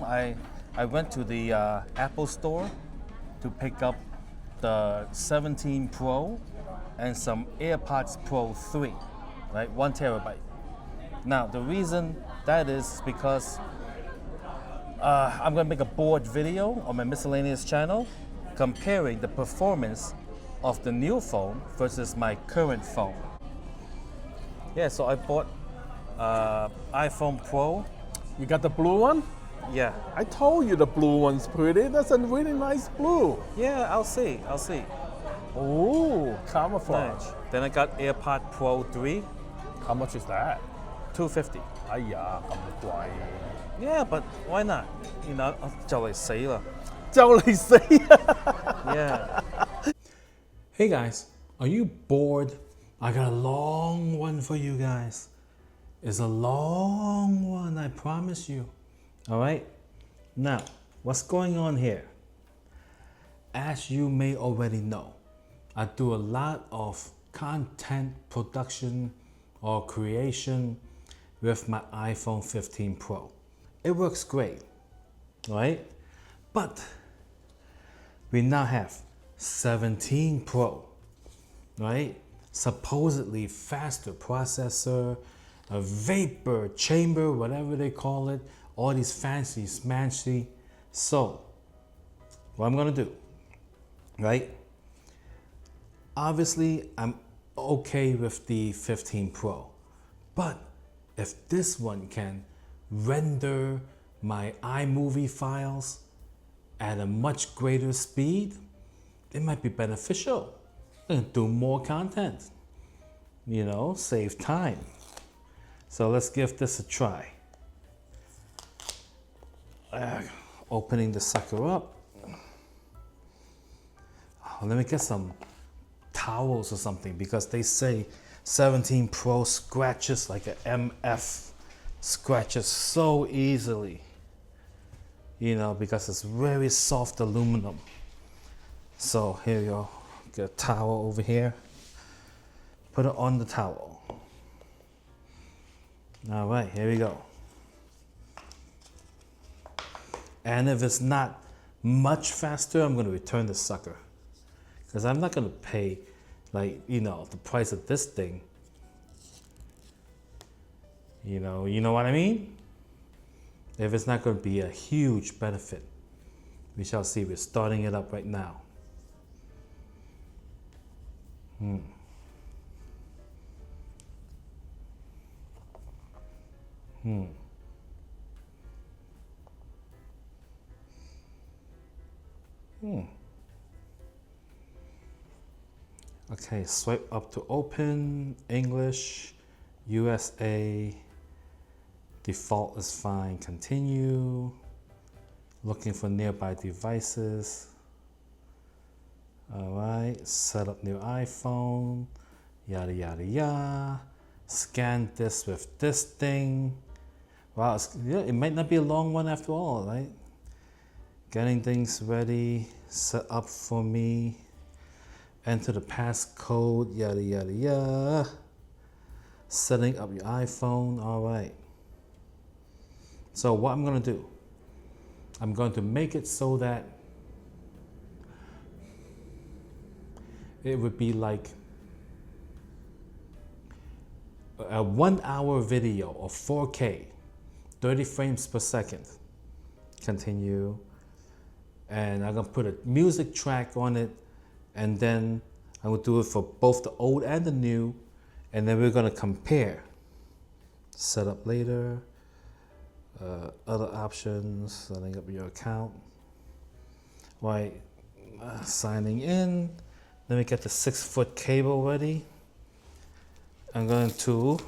home, I went to the Apple store to pick up the 17 Pro and some AirPods Pro 3, right? 1 terabyte. Now, the reason that is because I'm gonna make a board video on my miscellaneous channel comparing the performance of the new phone versus my current phone. Yeah, so I bought iPhone Pro. You got the blue one? Yeah, I told you the blue one's pretty. That's a really nice blue. yeah, I'll see. Oh, camouflage. Nice. Then I got AirPod Pro 3, How much is that? $250. 哎呀，咁貴， Yeah, but why not? You know, 就嚟死啦。就嚟死啊！ Yeah. Hey guys, are you bored? I got a long one for you guys. It's a long one, I promise you. All right? Now, what's going on here? As you may already know, I do a lot of content production or creation with my iPhone 15 Pro. It works great, right? But we now have 17 Pro, right? Supposedly faster processor, a vapor chamber, whatever they call it, all these fancy smanchy. So, what I'm gonna do, right? Obviously, I'm okay with the 15 Pro, but if this one can render my iMovie files at a much greater speed, it might be beneficial and do more content, you know, save time. So let's give this a try. Opening the sucker up. Oh, let me get some towels or something because they say 17 Pro scratches like an MF, scratches so easily, you know, because it's very soft aluminum. So here you go, get a towel over here, put it on the towel. All right, here we go. And if it's not much faster, I'm gonna return the sucker because I'm not gonna pay like, you know, the price of this thing. You know what I mean? If it's not gonna be a huge benefit, we shall see. We're starting it up right now. Okay, swipe up to open, English, USA, default is fine, continue, looking for nearby devices. All right, set up new iPhone, yada, yada, yada. Scan this with this thing. Wow, yeah, it might not be a long one after all, right? Getting things ready, set up for me. Enter the passcode, yada, yada, yada. Setting up your iPhone, all right. So what I'm gonna do, I'm going to make it so that it would be like a 1 hour video of 4K, 30 frames per second. Continue. And I'm gonna put a music track on it, and then I will do it for both the old and the new, and then we're gonna compare. Set up later, other options, setting up your account. Right, signing in. Let me get the 6-foot cable ready. I'm going to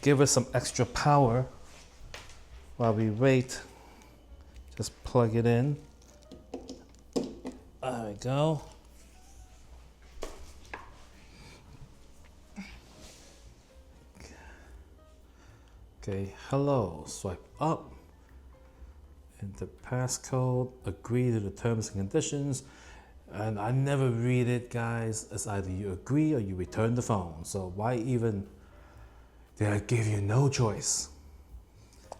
give it some extra power while we wait. Just plug it in. There we go. Okay, hello, swipe up. Enter passcode, agree to the terms and conditions. And I never read it, guys. It's either you agree or you return the phone. So why even did I give you no choice?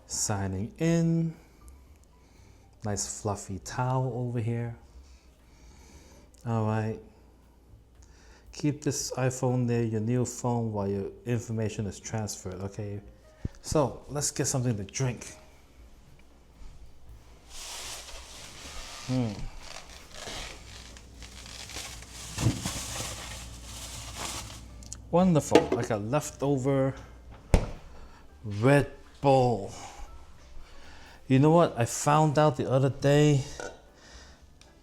Signing in. Nice fluffy towel over here. All right. Keep this iPhone near your new phone while your information is transferred, okay? So let's get something to drink. Wonderful. I got leftover Red Bull. You know what? I found out the other day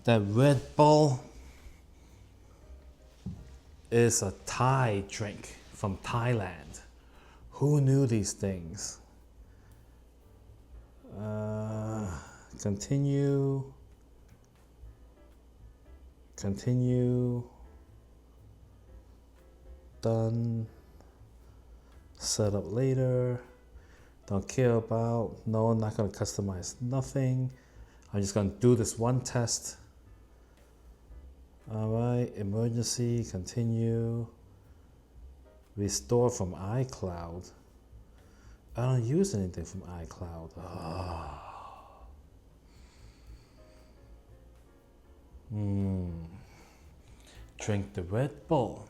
that Red Bull is a Thai drink from Thailand. Who knew these things? Continue. Continue. Done. Set up later. Don't care about. No, I'm not going to customize nothing. I'm just going to do this one test. All right, emergency, continue. Restore from iCloud. I don't use anything from iCloud. Drink the Red Bull.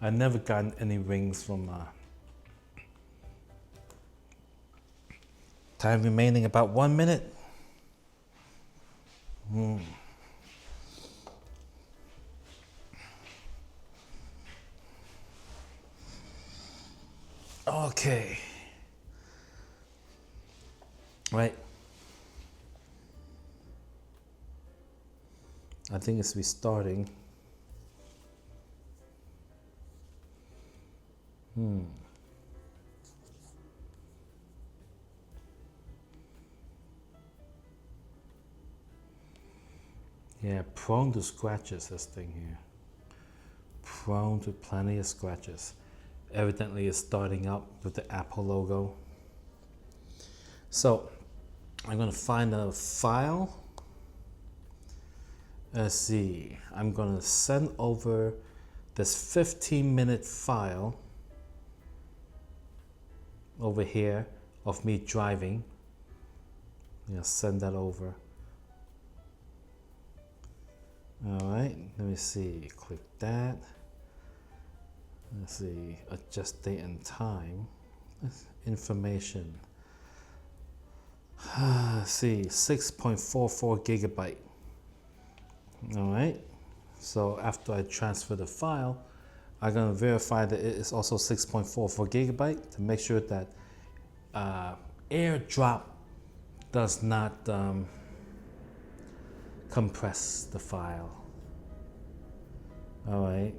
I never gotten any rings from time remaining about 1 minute. Okay. Right. I think it's restarting. Yeah, prone to scratches, this thing here. Prone to plenty of scratches. Evidently it's starting up with the Apple logo. So, I'm gonna find a file. Let's see, I'm gonna send over this 15-minute file over here of me driving. Send that over. All right, let me see, click that. Let's see, adjust date and time. Information. Let's see, 6.44 gigabyte. All right, so after I transfer the file, I'm gonna verify that it is also 6.44 gigabyte to make sure that AirDrop does not compress the file. All right.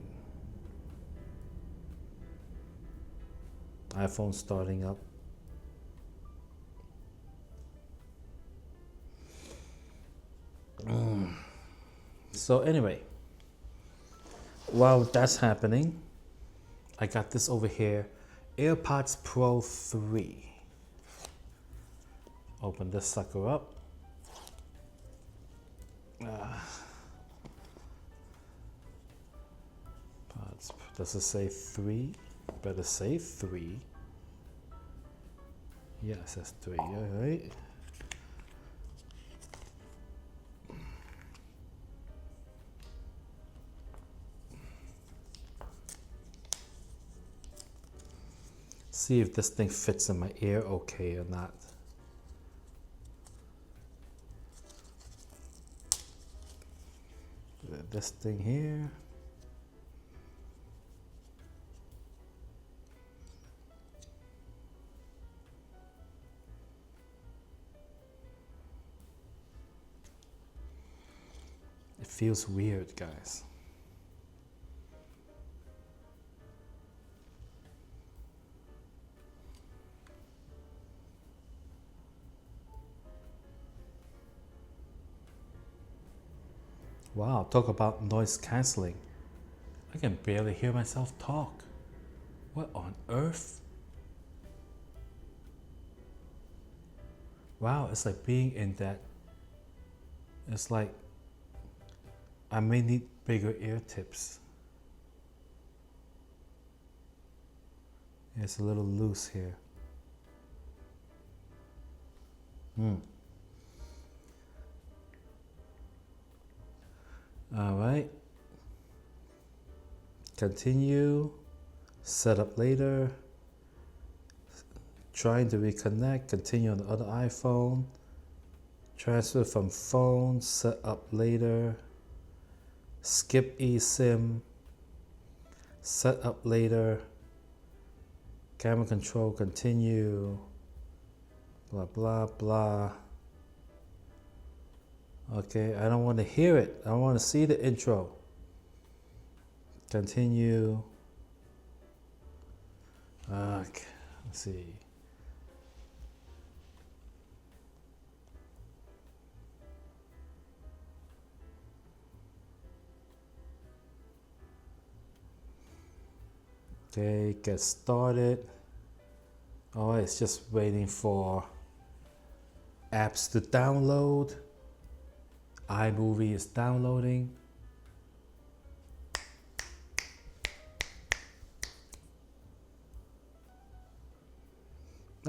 iPhone starting up. So anyway, while that's happening, I got this over here, AirPods Pro 3. Open this sucker up. Does it say 3? Better say 3. Yeah, it says 3, all right. See if this thing fits in my ear okay or not. This thing here. It feels weird, guys. Wow, talk about noise cancelling. I can barely hear myself talk. What on earth? Wow, it's like being in that. It's like I may need bigger ear tips. It's a little loose here. All right. Continue. Set up later. Trying to reconnect. Continue on the other iPhone. Transfer from phone. Set up later. Skip eSIM. Set up later. Camera control. Continue. Blah, blah, blah. Okay, I don't want to hear it. I want to see the intro. Continue. Okay, let's see. Okay, get started. Oh, it's just waiting for apps to download. iMovie is downloading.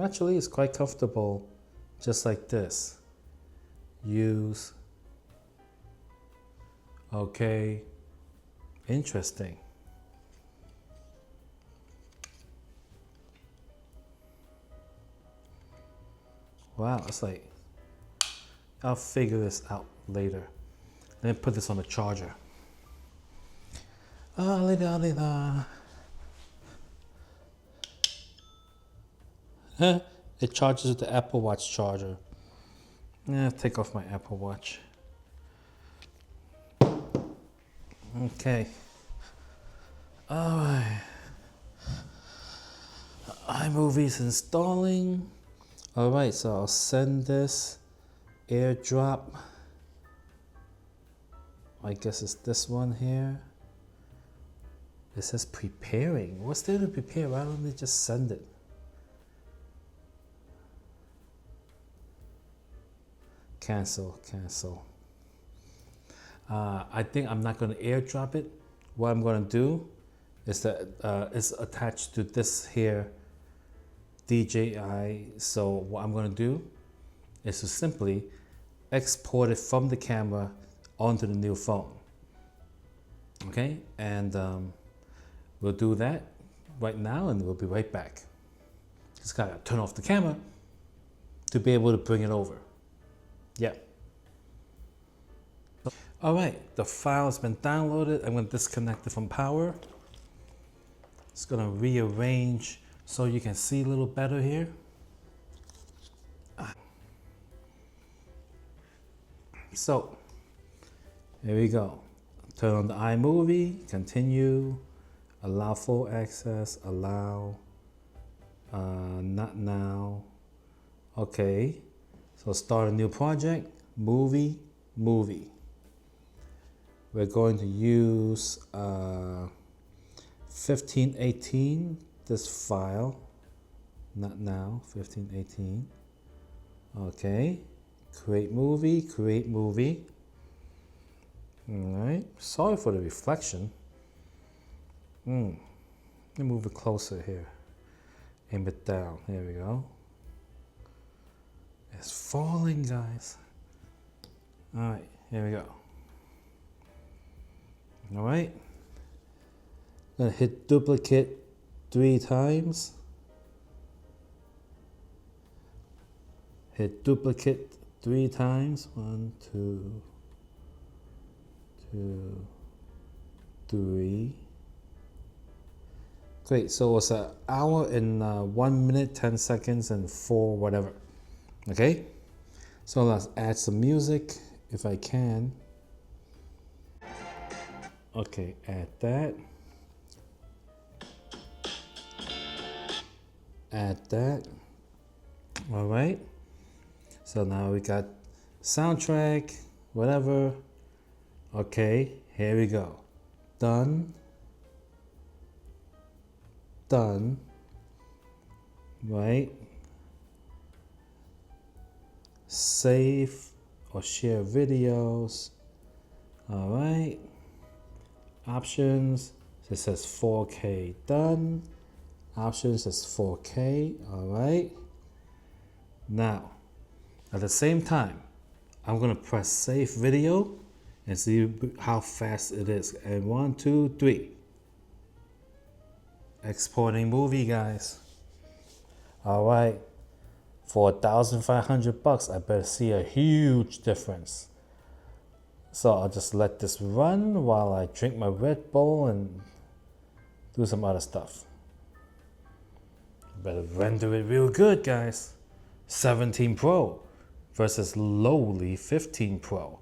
Actually, it's quite comfortable, just like this. Use. Okay. Interesting. Wow, it's like, I'll figure this out later. Then put this on the charger. Later. It charges with the Apple Watch charger. Take off my Apple Watch. Okay. Alright. iMovie is installing. Alright, so I'll send this AirDrop. I guess it's this one here. It says preparing. What's there to prepare? Why don't they just send it? Cancel. I think I'm not going to AirDrop it. What I'm going to do is that it's attached to this here DJI. So what I'm going to do is to simply export it from the camera onto the new phone. Okay, and we'll do that right now, and we'll be right back. Just gotta turn off the camera to be able to bring it over. Yeah. All right, the file has been downloaded. I'm going to disconnect it from power. It's going to rearrange so you can see a little better here. So, here we go. Turn on the iMovie, continue, allow full access, allow, not now. Okay, so start a new project, movie. We're going to use 1518, this file, not now, 1518. Okay, create movie. All right, sorry for the reflection. Let me move it closer here. Aim it down, here we go. It's falling, guys. All right, here we go. All right, I'm gonna hit duplicate 3 times. Hit duplicate 3 times. 1, 2, 3. Great, so it's an hour and 1 minute, 10 seconds, and 4 whatever. Okay, so let's add some music if I can. Okay, add that. All right, so now we got soundtrack, whatever. Okay, here we go. Done. Right. Save or share videos. All right. Options. It says 4K done. Options says 4K. All right. Now, at the same time, I'm gonna press save video and see how fast it is. And 1, 2, 3. Exporting movie, guys. All right. For $1,500, I better see a huge difference. So I'll just let this run while I drink my Red Bull and do some other stuff. Better render it real good, guys. 17 Pro versus lowly 15 Pro.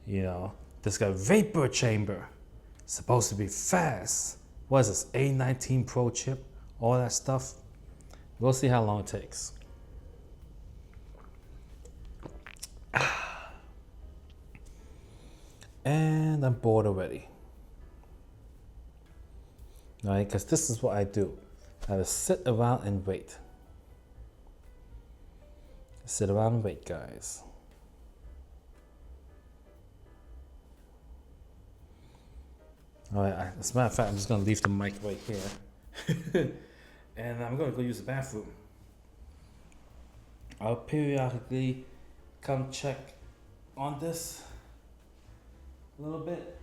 You know, this got vapor chamber. Supposed to be fast. What is this, A19 Pro chip? All that stuff. We'll see how long it takes. And I'm bored already. All right, because this is what I do. I just sit around and wait. Sit around and wait, guys. All right, as a matter of fact, I'm just gonna leave the mic right here. And I'm gonna go use the bathroom. I'll periodically come check on this a little bit.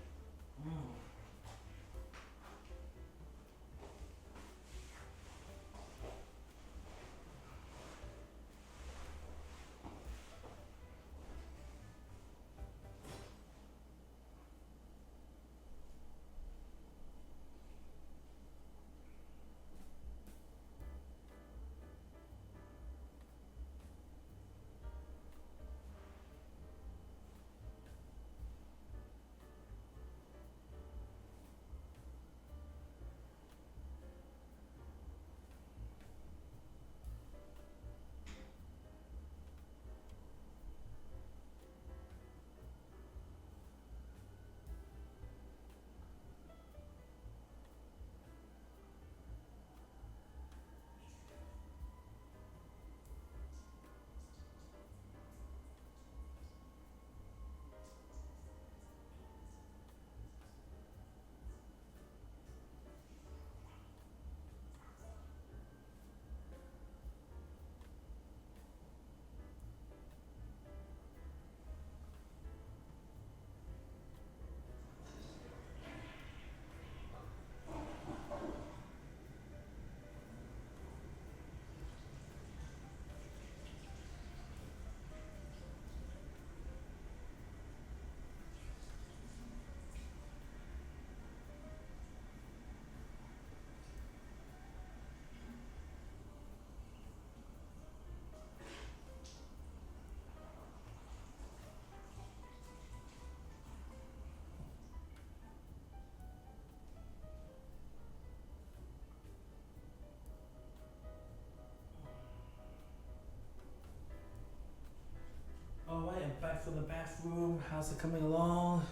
Alright, I'm back from the bathroom. How's it coming along?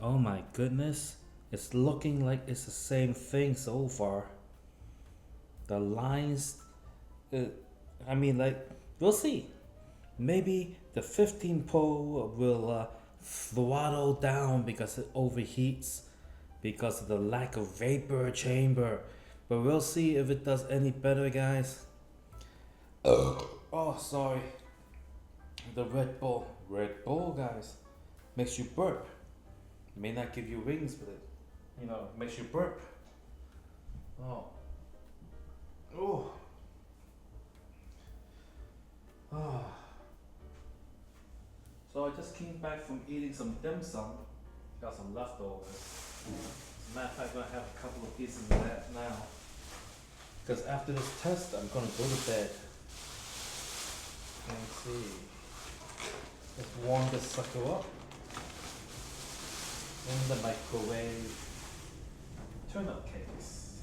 Oh my goodness. It's looking like it's the same thing so far. The lines, I mean, like, we'll see. Maybe the 15 Pro will throttle down because it overheats because of the lack of vapor chamber. But we'll see if it does any better, guys. Oh, sorry. The Red Bull, guys, makes you burp. May not give you wings, but it, you know, makes you burp. Oh. Oh. Oh. So I just came back from eating some dim sum. Got some leftovers. As a matter of fact, I'm gonna have a couple of pieces of that now. Because after this test, I'm gonna go to bed. Let's see. Let's warm this sucker up in the microwave. Turn up case.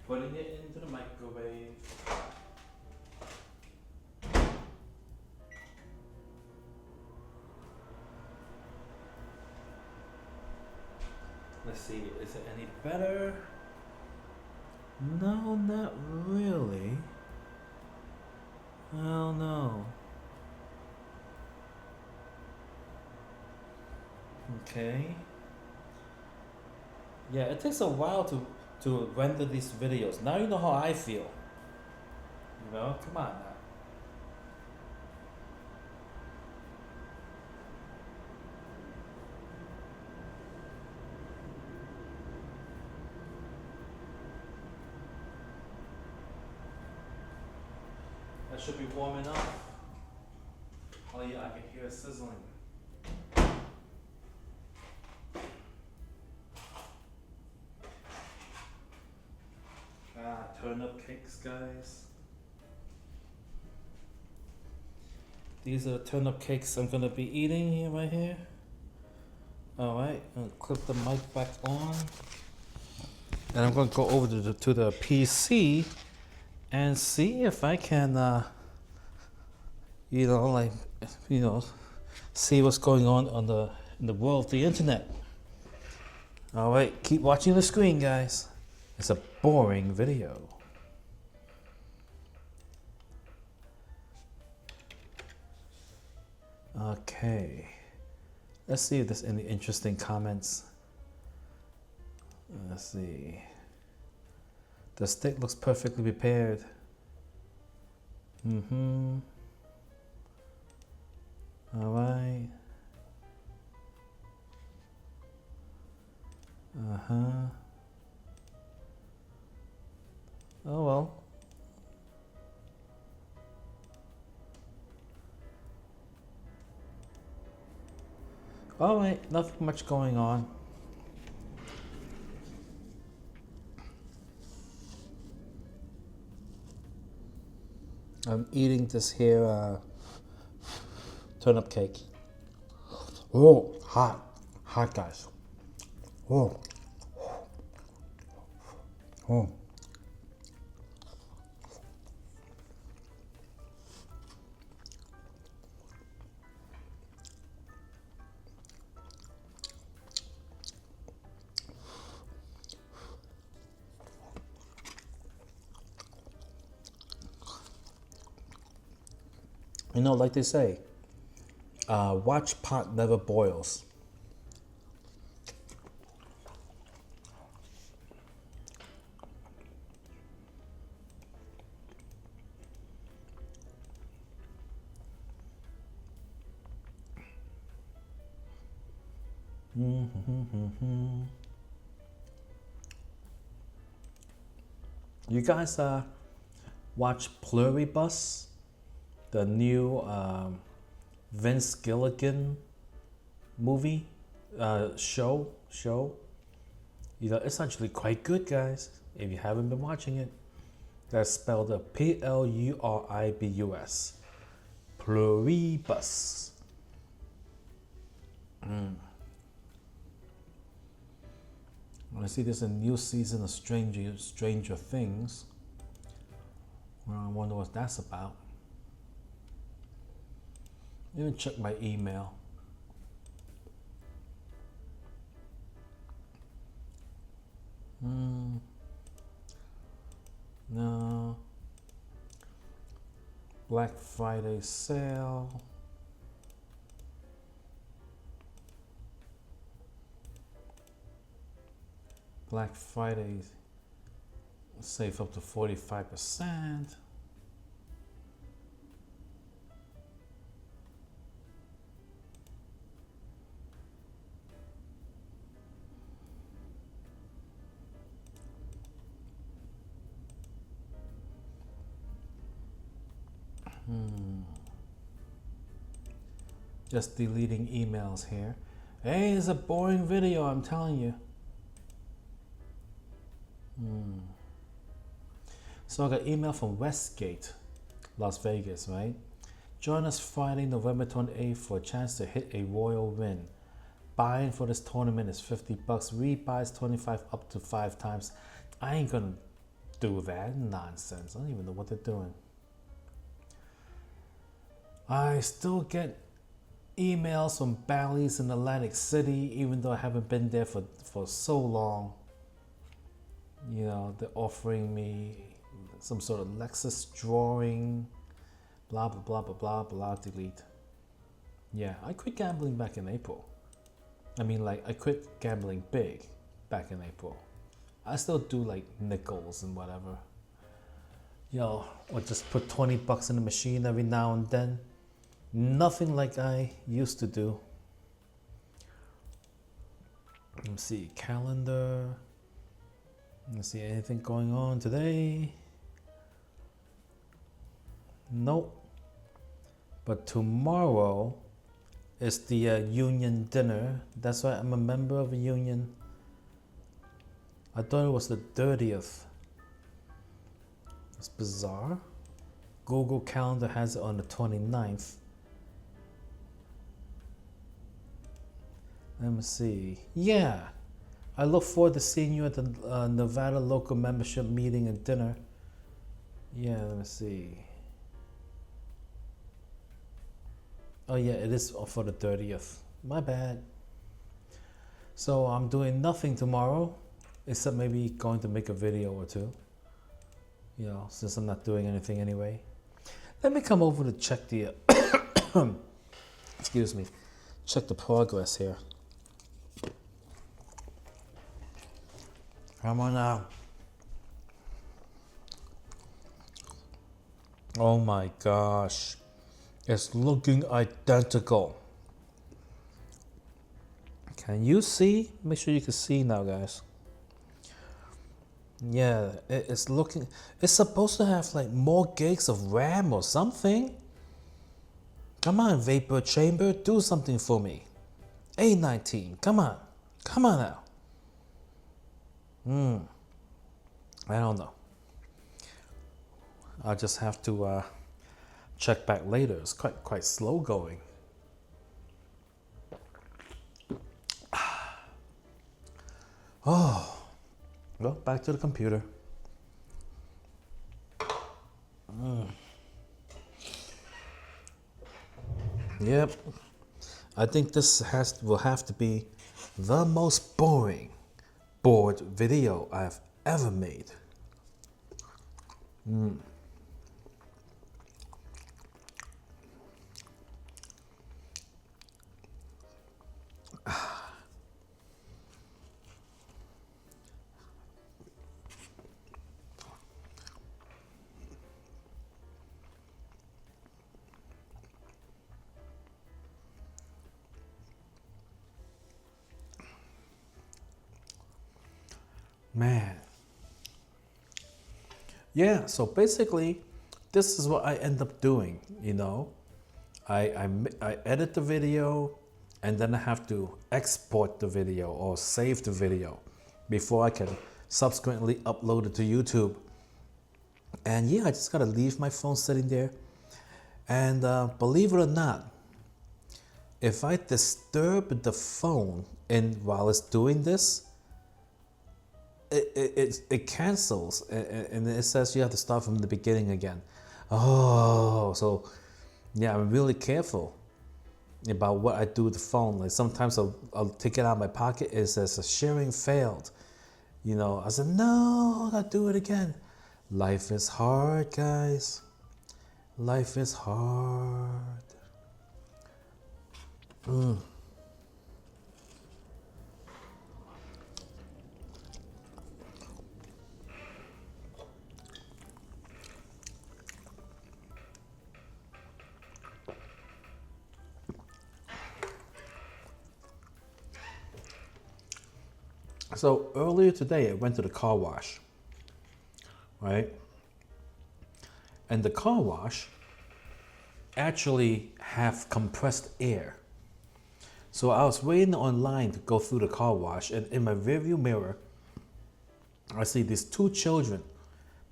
Putting it into the microwave. Let's see, is it any better? No, not really. Oh no. Okay. Yeah, it takes a while to render these videos. Now you know how I feel. You know, come on now. That should be warming up. Oh yeah, I can hear it sizzling. Ah, turnip cakes, guys. These are the turnip cakes I'm gonna be eating here, right here. Alright, I'll clip the mic back on. And I'm gonna go over to the PC and see if I can, you know, like, you know, see what's going on in the world of the internet. Alright, keep watching the screen, guys. It's a boring video. Okay. Let's see if there's any interesting comments. Let's see. The steak looks perfectly prepared. Mm-hmm. Alright. Uh-huh. Oh well. Alright, nothing much going on. I'm eating this here turnip cake. Oh, hot. Hot, guys. Oh. Oh. You know, like they say, watch pot never boils. You guys watch Pluribus, the new Vince Gilligan movie show? You know, it's actually quite good, guys. If you haven't been watching it, that's spelled Pluribus. Pluribus. I see there's a new season of Stranger Things. Well, I wonder what that's about. Let me check my email. No. Black Friday sale. Black Friday save up to 45%. Just deleting emails here. Hey, it's a boring video, I'm telling you. So I got email from Westgate, Las Vegas, right? Join us Friday, November 28th for a chance to hit a royal win. Buying for this tournament is $50. Rebuys 25 up to 5 times. I ain't gonna do that nonsense. I don't even know what they're doing. I still get emails from Bally's in Atlantic City, even though I haven't been there for so long. You know, they're offering me some sort of Lexus drawing Blah, blah, blah, blah, blah, blah, delete. Yeah, I quit gambling back in April. I mean, like, I quit gambling big back in April. I still do like nickels and whatever. Or just put 20 bucks in the machine every now and then. Nothing like I used to do. Let me see, calendar. Let's see, anything going on today? Nope. But tomorrow is the union dinner. That's why I'm a member of a union. I thought it was the 30th. It's bizarre. Google Calendar has it on the 29th. Let me see. Yeah. I look forward to seeing you at the Nevada local membership meeting and dinner. Yeah, let me see. Oh yeah, it is for the 30th. My bad. So I'm doing nothing tomorrow, except maybe going to make a video or two. Since I'm not doing anything anyway. Let me come over to check the, excuse me, check the progress here. Come on now. Oh my gosh. It's looking identical. Can you see? Make sure you can see now, guys. Yeah, it's looking. It's supposed to have like more gigs of RAM or something. Come on, Vapor Chamber, do something for me. A19, come on. Come on now. I don't know. I'll just have to check back later. It's quite slow going. Oh, well, back to the computer. Yep, I think this will have to be the most boring board video I've ever made. Man. Yeah, so basically, this is what I end up doing, I edit the video, and then I have to export the video or save the video before I can subsequently upload it to YouTube. And yeah, I just gotta leave my phone sitting there. And believe it or not, if I disturb the phone while it's doing this, it cancels and it says you have to start from the beginning again. Oh, so yeah, I'm really careful about what I do with the phone. Like sometimes I'll take it out of my pocket. It says sharing failed. I said, no, I gotta do it again. Life is hard, guys. Life is hard. So earlier today, I went to the car wash, right? And the car wash actually have compressed air. So I was waiting online to go through the car wash, and in my rearview mirror, I see these two children,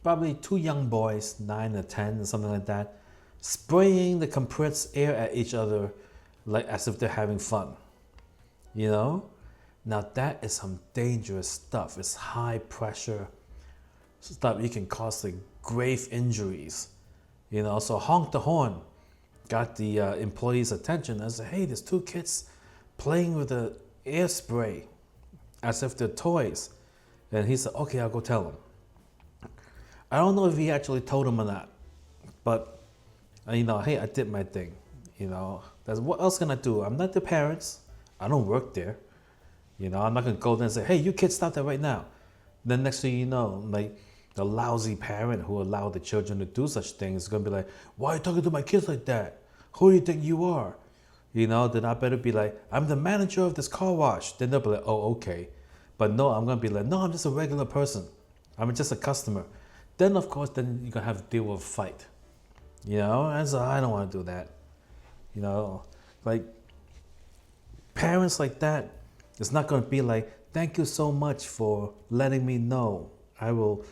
probably two young boys, 9 or 10 or something like that, spraying the compressed air at each other like as if they're having fun, Now that is some dangerous stuff. It's high pressure stuff. You can cause like grave injuries, So honk the horn got the employee's attention. I said, hey, there's two kids playing with the air spray as if they're toys. And he said, okay, I'll go tell him. I don't know if he actually told him or not, but And, hey, I did my thing. That's what else can I do? I'm not the parents. I don't work there. I'm not gonna go there and say, "Hey, you kids, stop that right now." Then next thing you know, like the lousy parent who allowed the children to do such things is gonna be like, "Why are you talking to my kids like that? Who do you think you are?" Then I better be like, "I'm the manager of this car wash." Then they'll be like, "Oh, okay." But no, I'm gonna be like, "No, I'm just a regular person. I'm just a customer." Then of course, then you're gonna have to deal with a fight. And so I don't want to do that. Like parents like that, it's not gonna be like, "Thank you so much for letting me know. I will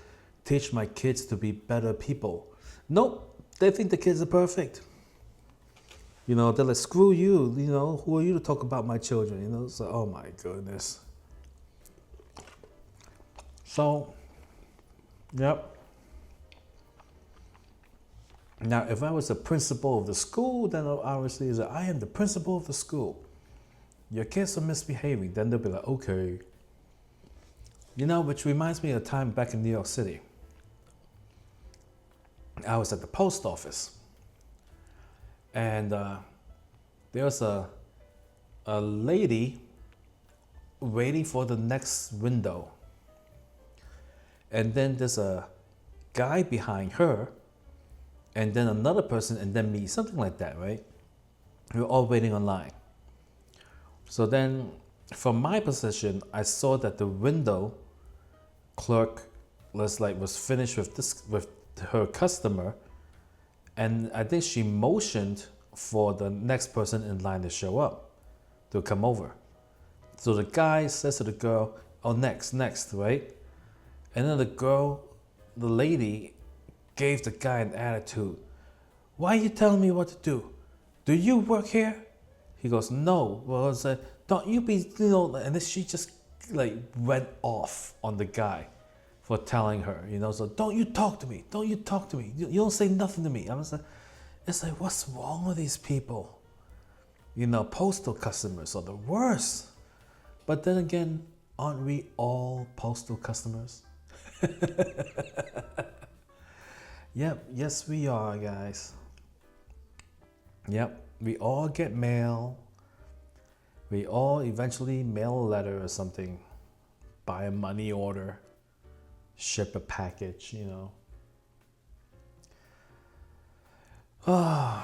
teach my kids to be better people." Nope, they think the kids are perfect. They're like, "Screw you, who are you to talk about my children?" So, oh my goodness. So, yep. Now, if I was the principal of the school, then obviously is that I am the principal of the school. Your kids are misbehaving, then they'll be like, "Okay." Which reminds me of a time back in New York City. I was at the post office, and there was a lady waiting for the next window, and then there's a guy behind her, and then another person, and then me, something like that, right? We were all waiting online. So then, from my position, I saw that the window clerk was finished with her customer, and I think she motioned for the next person in line to show up, to come over. So the guy says to the girl, "Oh, next, right?" And then the lady, gave the guy an attitude. "Why are you telling me what to do? Do you work here?" He goes, "No." Well, I said, "Don't you be, and then she just went off on the guy for telling her, so, "Don't you talk to me. Don't you talk to me. You don't say nothing to me." I was like, it's like, what's wrong with these people? Postal customers are the worst. But then again, aren't we all postal customers? Yep, yes we are, guys. Yep, we all get mail. We all eventually mail a letter or something, buy a money order, ship a package, Alright,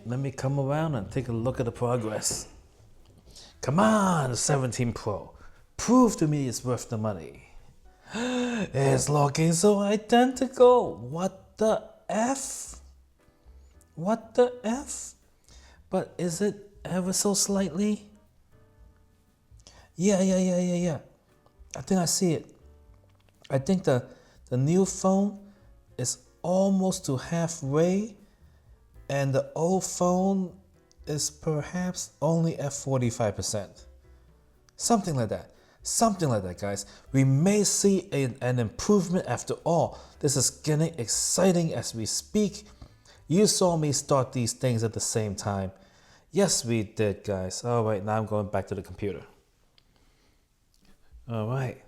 let me come around and take a look at the progress. Come on, 17 Pro. Prove to me it's worth the money. It's looking so identical. What the F? What the F? But is it ever so slightly? Yeah. I think I see it. I think the new phone is almost to halfway, and the old phone is perhaps only at 45%. Something like that, guys. We may see an improvement after all. This is getting exciting as we speak. You saw me start these things at the same time. Yes, we did, guys. All right, now I'm going back to the computer. All right.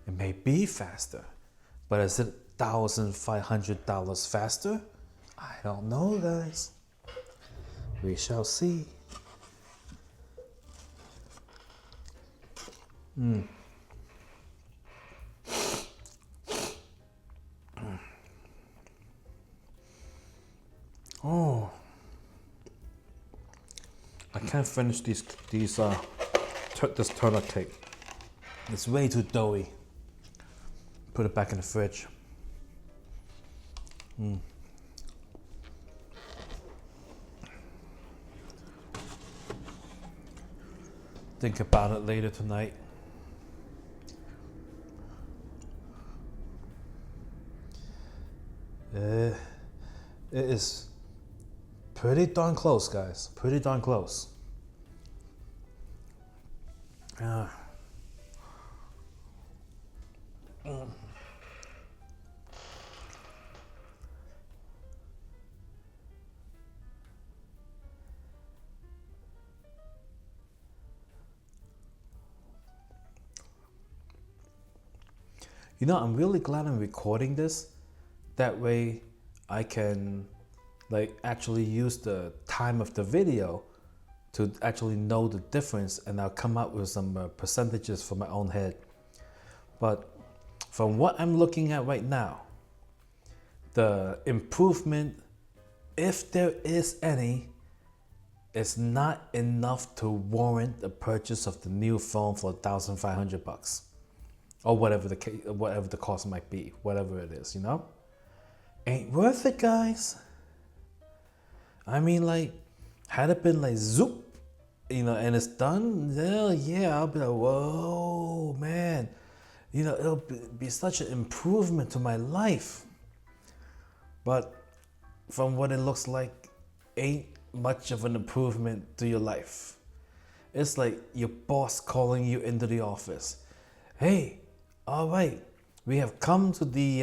It may be faster, but is it $1,500 faster? I don't know, guys. We shall see. Oh, I can't finish this turnip cake. It's way too doughy. Put it back in the fridge. Think about it later tonight. It is pretty darn close, guys. Pretty darn close. You know, I'm really glad I'm recording this. That way I can like actually use the time of the video to actually know the difference, and I'll come up with some percentages for my own head. But from what I'm looking at right now, the improvement, if there is any, is not enough to warrant the purchase of the new phone for $1,500 or whatever the cost might be, whatever it is, you know? Ain't worth it, guys. I mean, like, had it been like zoop, you know, and it's done, hell yeah, I'll be like, whoa, man. You know, it'll be such an improvement to my life. But from what it looks like, ain't much of an improvement to your life. It's like your boss calling you into the office. Hey, all right, we have come to the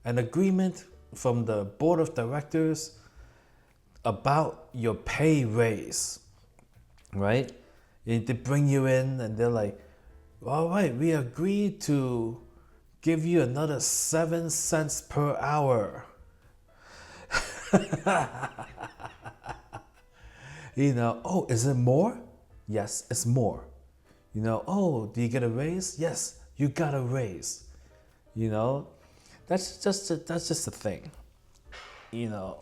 an agreement from the board of directors about your pay raise, right? They bring you in and they're like, all right, we agreed to give you another 7 cents per hour. You know, oh, is it more? Yes, it's more. You know, oh, do you get a raise? Yes, you got a raise. You know, that's just a thing. You know,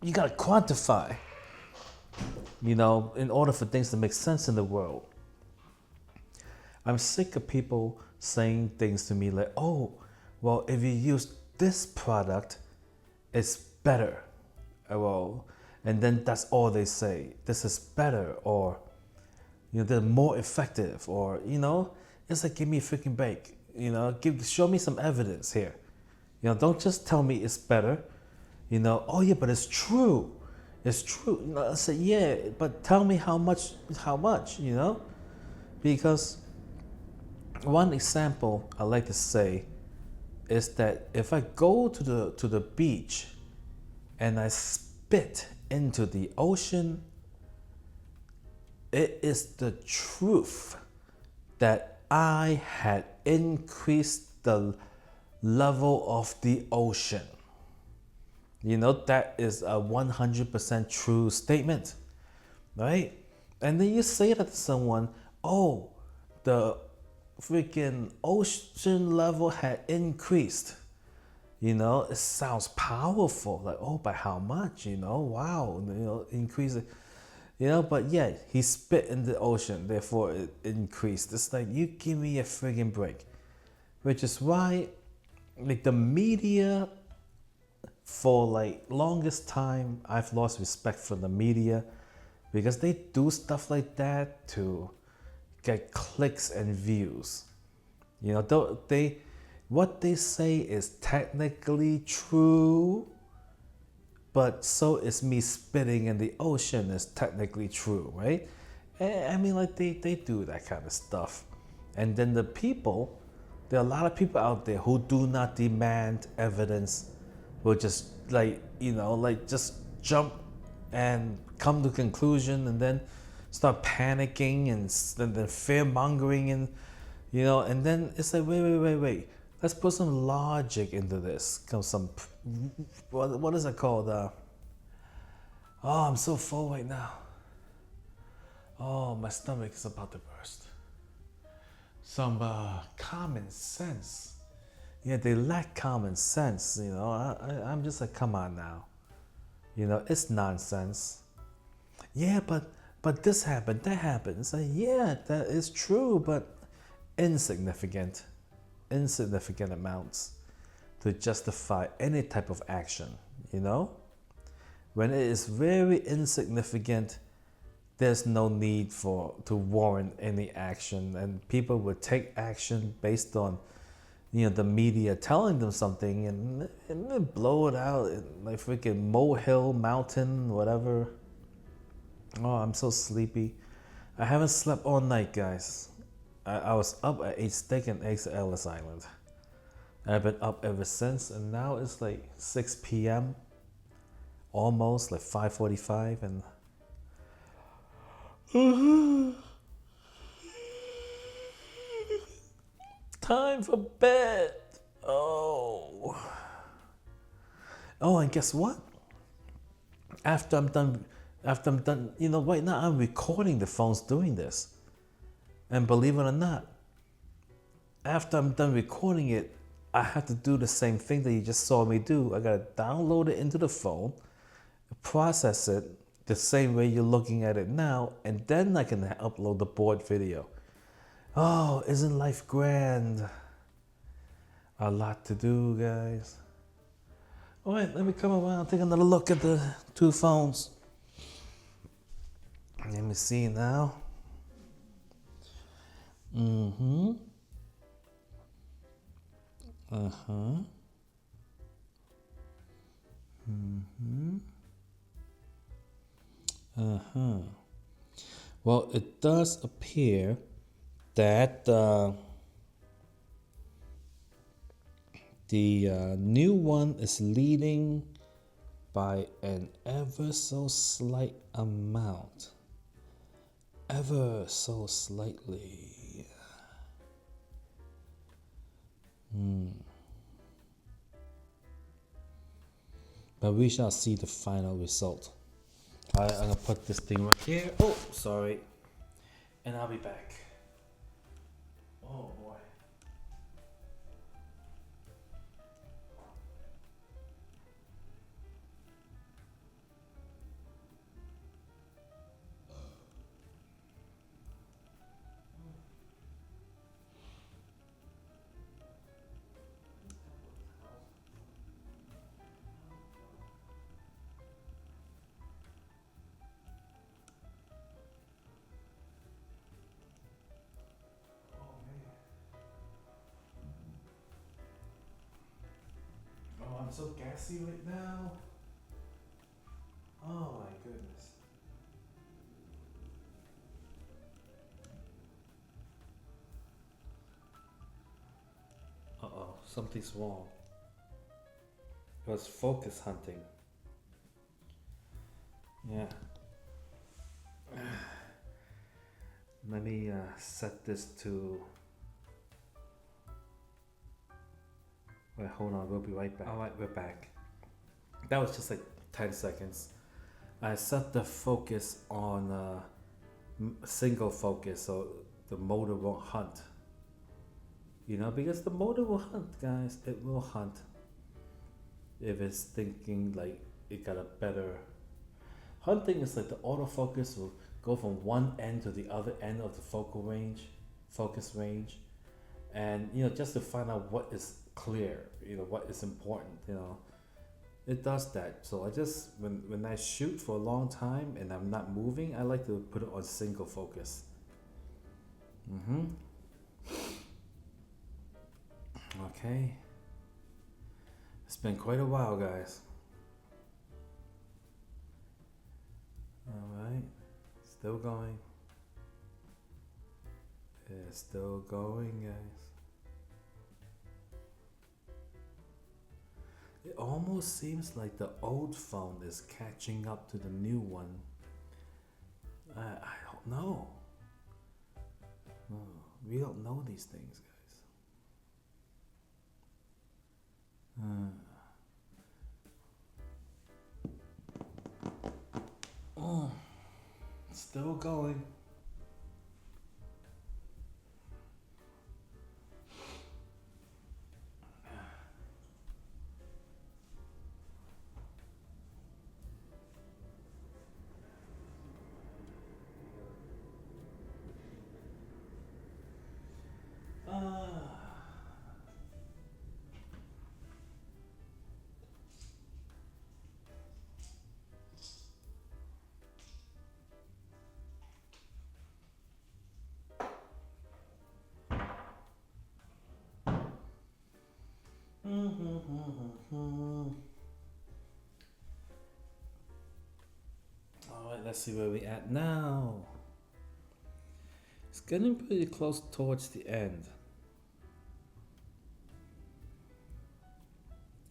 you gotta quantify. You know, in order for things to make sense in the world. I'm sick of people saying things to me like, oh, well, if you use this product, it's better. Well, and then that's all they say. This is better, or, you know, they're more effective, or, you know, it's like, give me a freaking break. You know, show me some evidence here. You know, don't just tell me it's better. You know, oh yeah, but it's true. It's true. You know, I say, yeah, but tell me how much, you know? Because one example I like to say is that if I go to the beach and I spit into the ocean, it is the truth that I had increased the level of the ocean. You know, that is a 100% true statement, right? And then you say that to someone, oh, the freaking ocean level had increased. You know, it sounds powerful, like, oh, by how much, you know, wow, you know, increase it. You know, but yeah, he spit in the ocean, therefore it increased. It's like, you give me a friggin' break. Which is why, like, the media, for like longest time, I've lost respect for the media because they do stuff like that to get clicks and views. You know, what they say is technically true, but so is me spitting in the ocean is technically true, right? I mean, like, they do that kind of stuff. And then there are a lot of people out there who do not demand evidence, will just, like, you know, like, just jump and come to conclusion and then start panicking and then fear mongering, and, you know, and then it's like, wait. Let's put some logic into this. What is it called? Oh, I'm so full right now. Oh, my stomach is about to burst. Some common sense. Yeah, they lack common sense. You know, I'm just like, come on now. You know, it's nonsense. Yeah, but this happened, that happened. It's like, yeah, that is true, but insignificant amounts to justify any type of action, you know? When it is very insignificant, there's no need to warrant any action, and people would take action based on, you know, the media telling them something, and they blow it out in like freaking molehill, mountain, whatever. Oh, I'm so sleepy. I haven't slept all night, guys. I was up, I ate steak and eggs at Ellis Island. I've been up ever since, and now it's like 6 p.m. Almost, like 5:45, and time for bed. Oh. Oh, and guess what? After I'm done, you know, right now I'm recording the phones doing this. And believe it or not, after I'm done recording it, I have to do the same thing that you just saw me do. I gotta download it into the phone, process it the same way you're looking at it now, and then I can upload the board video. Oh, isn't life grand? A lot to do, guys. All right, let me come around, take another look at the two phones. Let me see now. Mm-hmm. Uh-huh. Mm-hmm. Uh-huh. Well, it does appear that the new one is leading by an ever so slight amount. Ever so slightly. But we shall see the final result. Alright, I'm gonna put this thing right here. Oh, sorry. And I'll be back. Oh boy. Oh, I'm so gassy right now. Oh my goodness. Uh-oh, something's wrong. It was focus hunting. Yeah. Let me set this to... Wait, hold on, we'll be right back. Alright, we're back. That was just like 10 seconds. I set the focus on single focus, so the motor won't hunt. You know, because the motor will hunt, guys. It will hunt. If it's thinking like it got a better... Hunting is like the autofocus will go from one end to the other end of the focus range. And, you know, just to find out what is clear, you know, what is important, you know. It does that. So I just, when I shoot for a long time and I'm not moving, I like to put it on single focus. Okay. It's been quite a while, guys. Alright. Still going. It's still going, guys. It almost seems like the old phone is catching up to the new one. I don't know. We don't know these things, guys. Still going. Alright, let's see where we at now. It's getting pretty close towards the end.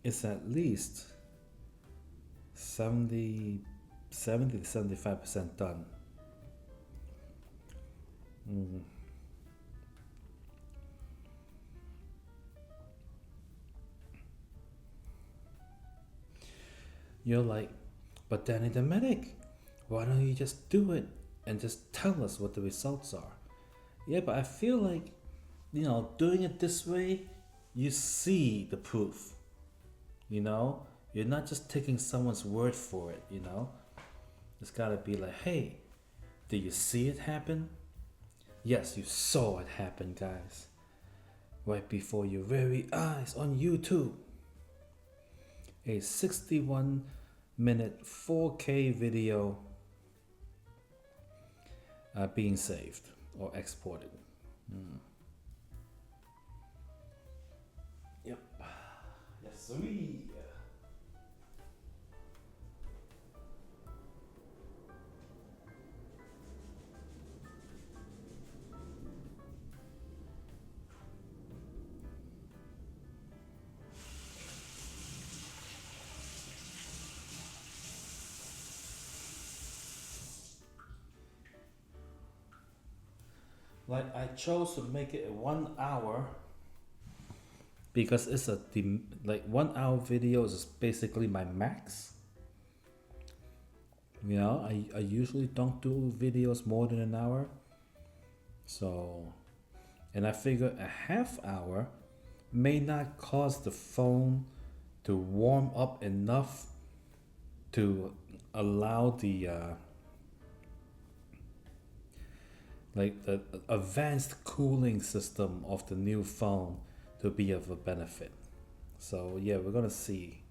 It's at least 70 to 75% done. You're like, but Danny the medic, why don't you just do it and just tell us what the results are? Yeah, but I feel like, doing it this way, you see the proof. You're not just taking someone's word for it. It's gotta be like, hey, did you see it happen? Yes, you saw it happen, guys. Right before your very eyes on YouTube. A 61-minute 4K video being saved or exported. Yep. Yes, sir. Like I chose to make it 1 hour because it's like 1 hour videos is basically my max. I usually don't do videos more than an hour. So, and I figure a half hour may not cause the phone to warm up enough to allow the like the advanced cooling system of the new phone to be of a benefit. So yeah, we're gonna see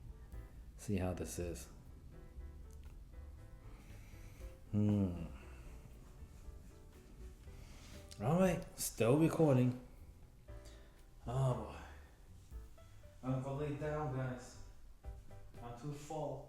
how this is. All right, still recording. Oh boy, I'm gonna lay down, guys. I'm too full.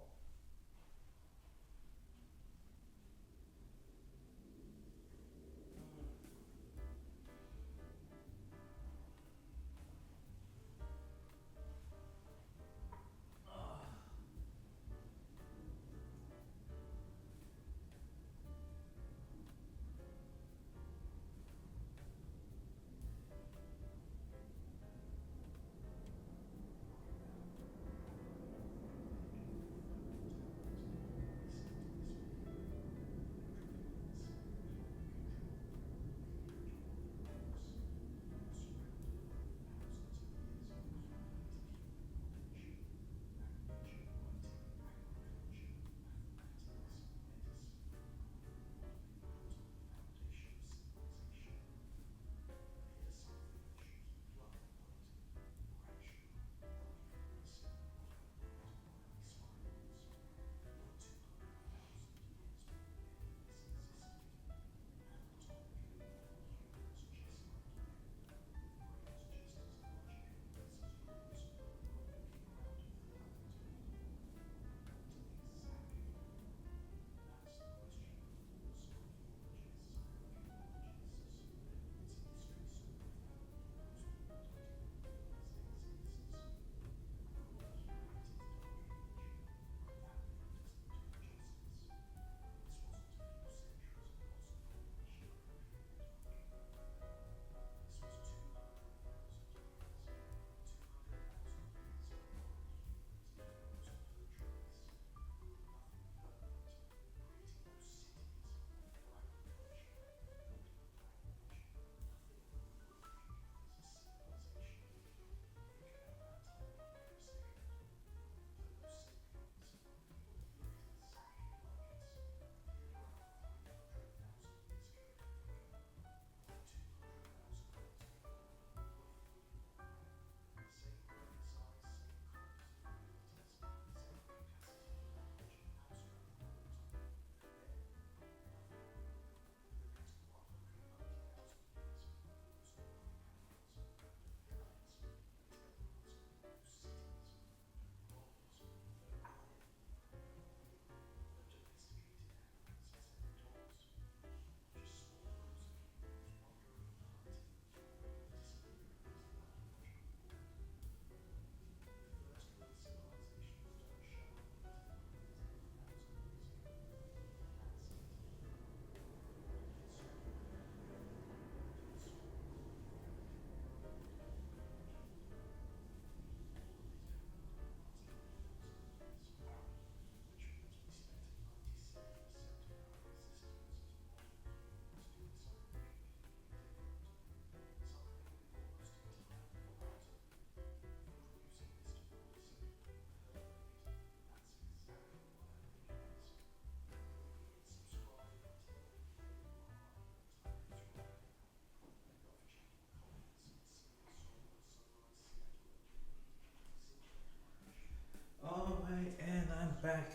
And I'm back.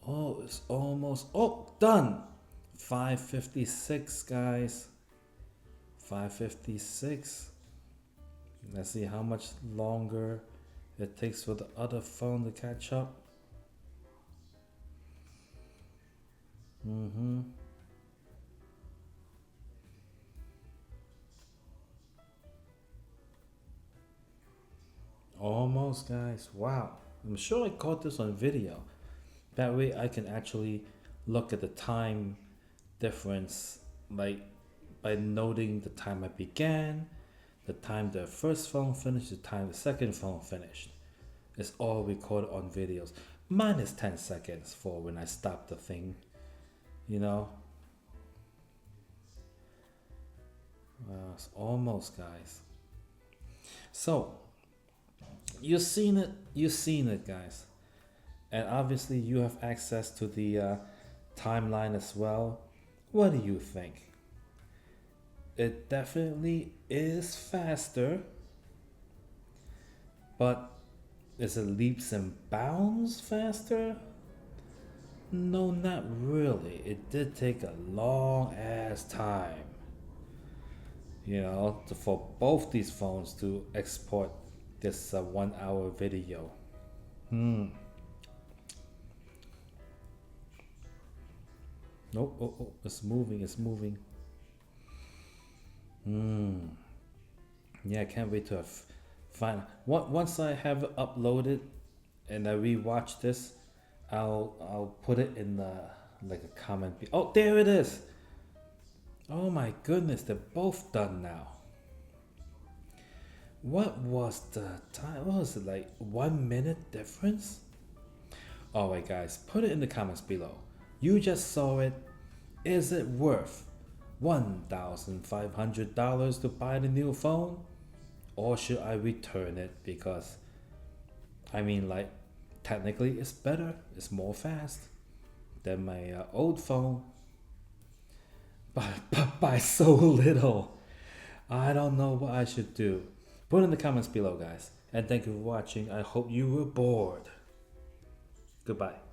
Oh, it's almost, oh, done. 5:56, guys. 5:56. Let's see how much longer it takes for the other phone to catch up. Almost, guys. Wow. I'm sure I caught this on video. That way I can actually look at the time difference, like by noting the time I began, the time the first phone finished, the time the second phone finished. It's all recorded on videos. Minus 10 seconds for when I stop the thing, you know. It's almost, guys. So you've seen it, guys. And obviously you have access to the timeline as well. What do you think? It definitely is faster, but is it leaps and bounds faster? No, not really. It did take a long ass time, you know, for both these phones to export this 1 hour video. Nope, oh, it's moving. Yeah, I can't wait to find. Once I have it uploaded and I rewatch this, I'll put it in the like a comment. Oh, there it is. Oh my goodness, they're both done now. What was the time? What was it, like 1 minute difference? Alright, guys, put it in the comments below. You just saw it. Is it worth $1,500 to buy the new phone? Or should I return it? Because, I mean, like, technically it's better, it's more fast than my old phone. But by so little. I don't know what I should do. Put in the comments below, guys. And thank you for watching. I hope you were bored. Goodbye.